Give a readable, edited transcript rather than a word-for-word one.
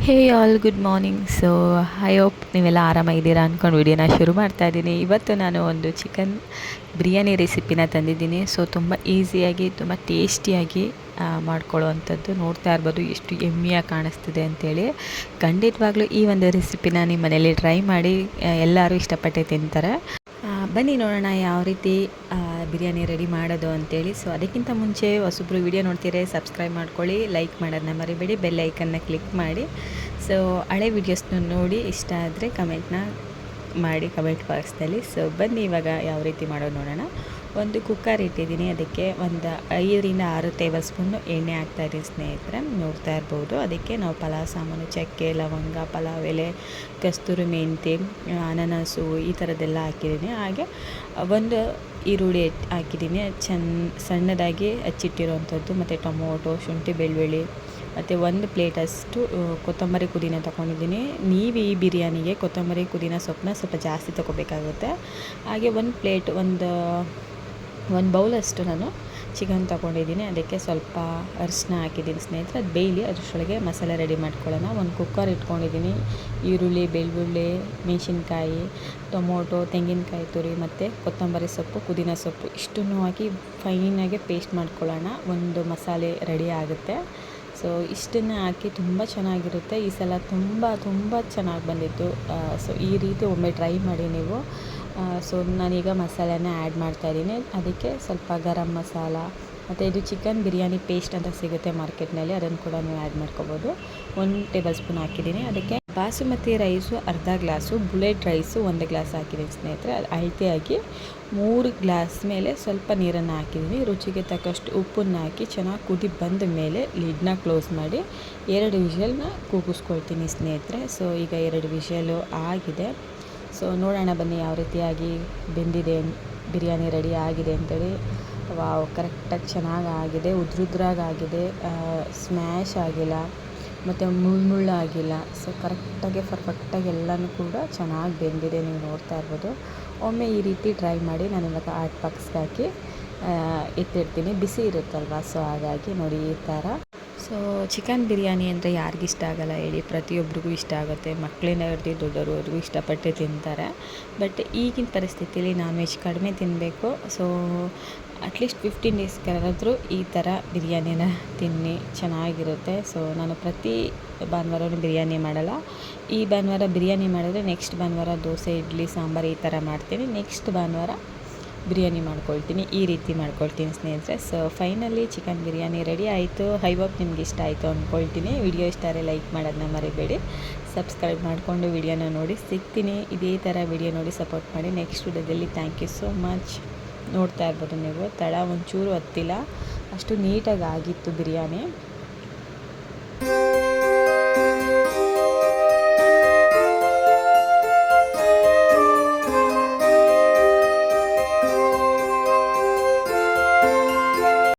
Hey all good morning. So I hope ನೀವೆಲ್ಲ ಆರಾಮಾಗಿದ್ದೀರಾ ಅಂದ್ಕೊಂಡು ವಿಡಿಯೋನ ಶುರು ಮಾಡ್ತಾಯಿದ್ದೀನಿ. ಇವತ್ತು ನಾನು ಒಂದು ಚಿಕನ್ ಬಿರಿಯಾನಿ ರೆಸಿಪಿನ ತಂದಿದ್ದೀನಿ. ಸೊ ತುಂಬ ಈಸಿಯಾಗಿ ತುಂಬ ಟೇಸ್ಟಿಯಾಗಿ ಮಾಡ್ಕೊಳ್ಳೋ ಅಂಥದ್ದು. ನೋಡ್ತಾ ಇರ್ಬೋದು ಎಷ್ಟು ಯಮ್ಮಿಯಾಗಿ ಕಾಣಿಸ್ತಿದೆ ಅಂಥೇಳಿ. ಖಂಡಿತವಾಗ್ಲೂ ಈ ಒಂದು ರೆಸಿಪಿನ ನಿಮ್ಮ ಮನೇಲಿ ಟ್ರೈ ಮಾಡಿ, ಎಲ್ಲರೂ ಇಷ್ಟಪಟ್ಟೆ ತಿಂತಾರೆ. ಬನ್ನಿ ನೋಡೋಣ ಯಾವ ರೀತಿ ಬಿರಿಯಾನಿ ರೆಡಿ ಮಾಡೋದು ಅಂಥೇಳಿ. ಸೊ ಅದಕ್ಕಿಂತ ಮುಂಚೆ ಹೊಸೊಬ್ಬರು ವಿಡಿಯೋ ನೋಡ್ತೀರಾ, ಸಬ್ಸ್ಕ್ರೈಬ್ ಮಾಡ್ಕೊಳ್ಳಿ, ಲೈಕ್ ಮಾಡೋದನ್ನ ಮರಿಬೇಡಿ, ಬೆಲ್ ಐಕನ್ನ ಕ್ಲಿಕ್ ಮಾಡಿ. ಸೊ ಹಳೆ ವೀಡಿಯೋಸ್ನ ನೋಡಿ ಇಷ್ಟ ಆದರೆ ಕಮೆಂಟ್ನ ಮಾಡಿ ಕಮೆಂಟ್ ಬಾಕ್ಸ್ನಲ್ಲಿ. ಸೊ ಬನ್ನಿ ಇವಾಗ ಯಾವ ರೀತಿ ಮಾಡೋದು ನೋಡೋಣ. ಒಂದು ಕುಕ್ಕರ್ ಇಟ್ಟಿದ್ದೀನಿ, ಅದಕ್ಕೆ ಒಂದು 5-6 ಟೇಬಲ್ ಸ್ಪೂನು ಎಣ್ಣೆ ಹಾಕ್ತಾಯಿದ್ದೀನಿ ಸ್ನೇಹಿತರೆ, ನೋಡ್ತಾ ಇರ್ಬೋದು. ಅದಕ್ಕೆ ನಾವು ಪಲಾವ್ ಸಾಮಾನು, ಚಕ್ಕೆ, ಲವಂಗ, ಪಲಾವ್ ಎಲೆ, ಕಸ್ತೂರಿ ಮೆಂತೆ, ಅನಾನಸು ಈ ಥರದ್ದೆಲ್ಲ ಹಾಕಿದ್ದೀನಿ. ಹಾಗೆ ಒಂದು ಈರುಳ್ಳಿ ಹಾಕಿದ್ದೀನಿ, ಸಣ್ಣದಾಗಿ ಹಚ್ಚಿಟ್ಟಿರೋವಂಥದ್ದು, ಮತ್ತು ಟೊಮೊಟೊ, ಶುಂಠಿ ಬೆಳ್ಳುಳ್ಳಿ, ಮತ್ತು 1 ಪ್ಲೇಟಷ್ಟು ಕೊತ್ತಂಬರಿ ಪುದೀನ ತೊಗೊಂಡಿದ್ದೀನಿ. ನೀವು ಈ ಬಿರಿಯಾನಿಗೆ ಕೊತ್ತಂಬರಿ ಪುದೀನ ಸೊಪ್ಪನ್ನ ಸ್ವಲ್ಪ ಜಾಸ್ತಿ ತೊಗೋಬೇಕಾಗುತ್ತೆ. ಹಾಗೆ 1 ಪ್ಲೇಟ್ ಒಂದು ಬೌಲಷ್ಟು ನಾನು ಚಿಕನ್ ತೊಗೊಂಡಿದ್ದೀನಿ. ಅದಕ್ಕೆ ಸ್ವಲ್ಪ ಅರಿಶಿನ ಹಾಕಿದ್ದೀನಿ ಸ್ನೇಹಿತರೆ, ಅದು ಬೇಯಲಿ, ಅಷ್ಟರೊಳಗೆ ಮಸಾಲೆ ರೆಡಿ ಮಾಡ್ಕೊಳ್ಳೋಣ. ಒಂದು ಕುಕ್ಕರ್ ಇಟ್ಕೊಂಡಿದ್ದೀನಿ. ಈರುಳ್ಳಿ, ಬೆಳ್ಳುಳ್ಳಿ, ಮೆಣಸಿನ್ಕಾಯಿ, ಟೊಮೊಟೊ, ತೆಂಗಿನಕಾಯಿ ತುರಿ ಮತ್ತು ಕೊತ್ತಂಬರಿ ಸೊಪ್ಪು, ಪುದೀನ ಸೊಪ್ಪು ಇಷ್ಟನ್ನು ಹಾಕಿ ಫೈನಾಗಿ ಪೇಸ್ಟ್ ಮಾಡ್ಕೊಳ್ಳೋಣ. ಒಂದು ಮಸಾಲೆ ರೆಡಿ ಆಗುತ್ತೆ. ಸೊ ಇಷ್ಟನ್ನು ಹಾಕಿ ತುಂಬ ಚೆನ್ನಾಗಿರುತ್ತೆ. ಈ ಸಲ ತುಂಬ ಚೆನ್ನಾಗಿ ಬಂದಿತ್ತು. ಸೊ ಈ ರೀತಿ ಒಮ್ಮೆ ಟ್ರೈ ಮಾಡಿ ನೀವು. ಸೊ ನಾನೀಗ ಮಸಾಲೆನ ಆ್ಯಡ್ ಮಾಡ್ತಾಯಿದ್ದೀನಿ. ಅದಕ್ಕೆ ಸ್ವಲ್ಪ ಗರಂ ಮಸಾಲ ಮತ್ತು ಇದು ಚಿಕನ್ ಬಿರಿಯಾನಿ ಪೇಸ್ಟ್ ಅಂತ ಸಿಗುತ್ತೆ ಮಾರ್ಕೆಟ್ನಲ್ಲಿ, ಅದನ್ನು ಕೂಡ ನೀವು ಆ್ಯಡ್ ಮಾಡ್ಕೋಬೋದು. 1 ಟೇಬಲ್ ಸ್ಪೂನ್ ಹಾಕಿದ್ದೀನಿ. ಅದಕ್ಕೆ ಬಾಸುಮತಿ ರೈಸು ಅರ್ಧ ಗ್ಲಾಸು, ಬುಲೆಟ್ ರೈಸು 1 ಗ್ಲಾಸ್ ಹಾಕಿದ್ದೀನಿ ಸ್ನೇಹಿತರೆ. ಅದು ಅಳತೆಯಾಗಿ 3 ಗ್ಲಾಸ್ ಮೇಲೆ ಸ್ವಲ್ಪ ನೀರನ್ನು ಹಾಕಿದ್ದೀನಿ. ರುಚಿಗೆ ತಕ್ಕಷ್ಟು ಉಪ್ಪನ್ನು ಹಾಕಿ ಚೆನ್ನಾಗಿ ಕುದಿ ಬಂದ ಮೇಲೆ ಲಿಡ್ನ ಕ್ಲೋಸ್ ಮಾಡಿ 2 ವಿಷಲ್ನ ಕೂಗಿಸ್ಕೊಳ್ತೀನಿ ಸ್ನೇಹಿತರೆ. ಸೊ ಈಗ 2 ವಿಷಲು ಆಗಿದೆ. ಸೊ ನೋಡೋಣ ಬನ್ನಿ ಯಾವ ರೀತಿಯಾಗಿ ಬೆಂದಿದೆ, ಬಿರಿಯಾನಿ ರೆಡಿ ಆಗಿದೆ ಅಂತೇಳಿ. ವಾವ್, ಕರೆಕ್ಟಾಗಿ ಚೆನ್ನಾಗಿ ಆಗಿದೆ, ಉದ್ರುದ್ರಾಗಾಗಿದೆ, ಸ್ಮ್ಯಾಶ್ ಆಗಿಲ್ಲ ಮತ್ತು ಮುಳ್ಳಾಗಿಲ್ಲ. ಸೊ ಕರೆಕ್ಟಾಗಿ ಪರ್ಫೆಕ್ಟಾಗಿ ಎಲ್ಲನೂ ಕೂಡ ಚೆನ್ನಾಗಿ ಬೆಂದಿದೆ, ನೀವು ನೋಡ್ತಾ ಇರ್ಬೋದು. ಒಮ್ಮೆ ಈ ರೀತಿ ಟ್ರೈ ಮಾಡಿ. ನಾನು ಇವಾಗ ಹಾಟ್ ಬಾಕ್ಸ್ಗೆ ಹಾಕಿ ಎತ್ತಿಡ್ತೀನಿ, ಬಿಸಿ ಇರುತ್ತಲ್ವ, ಸೊ ಹಾಗಾಗಿ ನೋಡಿ ಈ ಥರ. ಸೊ ಚಿಕನ್ ಬಿರಿಯಾನಿ ಅಂದರೆ ಯಾರಿಗಿಷ್ಟ ಆಗಲ್ಲ ಹೇಳಿ, ಪ್ರತಿಯೊಬ್ಬರಿಗೂ ಇಷ್ಟ ಆಗುತ್ತೆ. ಮಕ್ಕಳಿಂದ ಹಿಡ್ದು ದೊಡ್ಡವ್ರಿಗೂ ಇಷ್ಟಪಟ್ಟೆ ತಿಂತಾರೆ. ಬಟ್ ಈಗಿನ ಪರಿಸ್ಥಿತಿಯಲ್ಲಿ ನಾನ್ ವೆಜ್ ಕಡಿಮೆ ತಿನ್ನಬೇಕು. ಸೊ ಅಟ್ಲೀಸ್ಟ್ 15 ಡೇಸ್ಗಾದರೂ ಈ ಥರ ಬಿರಿಯಾನಿನ ತಿನ್ನಿ, ಚೆನ್ನಾಗಿರುತ್ತೆ. ಸೊ ನಾನು ಪ್ರತಿ ಭಾನುವಾರವೂ ಬಿರಿಯಾನಿ ಮಾಡಲ್ಲ. ಈ ಭಾನುವಾರ ಬಿರಿಯಾನಿ ಮಾಡಿದ್ರೆ ನೆಕ್ಸ್ಟ್ ಭಾನುವಾರ ದೋಸೆ, ಇಡ್ಲಿ, ಸಾಂಬಾರು ಈ ಥರ ಮಾಡ್ತೀನಿ. ನೆಕ್ಸ್ಟ್ ಭಾನುವಾರ ಬಿರಿಯಾನಿ ಮಾಡ್ಕೊಳ್ತೀನಿ. ಈ ರೀತಿ ಮಾಡ್ಕೊಳ್ತೀನಿ ಸ್ನೇಹಿತರೆ. So finally chicken biryani ready ಆಯಿತು. ಐ ಹೋಪ್ ನಿಮ್ಗೆ ಇಷ್ಟ ಆಯಿತು ಅಂದ್ಕೊಳ್ತೀನಿ. ವಿಡಿಯೋ ಇಷ್ಟ ಆದರೆ ಲೈಕ್ ಮಾಡೋದನ್ನ ಮರಿಬೇಡಿ, ಸಬ್ಸ್ಕ್ರೈಬ್ ಮಾಡಿಕೊಂಡು ವಿಡಿಯೋನ ನೋಡಿ. ಸಿಗ್ತೀನಿ ಇದೇ ಥರ ವಿಡಿಯೋ ನೋಡಿ ಸಪೋರ್ಟ್ ಮಾಡಿ ನೆಕ್ಸ್ಟ್ ವಿಡಿಯೋದಲ್ಲಿ. Thank you so much. ನೋಡ್ತಾ ಇರ್ಬೋದು ನೀವು, ತಳ ಒಂಚೂರು ಹತ್ತಿಲ್ಲ, ಅಷ್ಟು ನೀಟಾಗಿ ಆಗಿತ್ತು ಬಿರಿಯಾನಿ.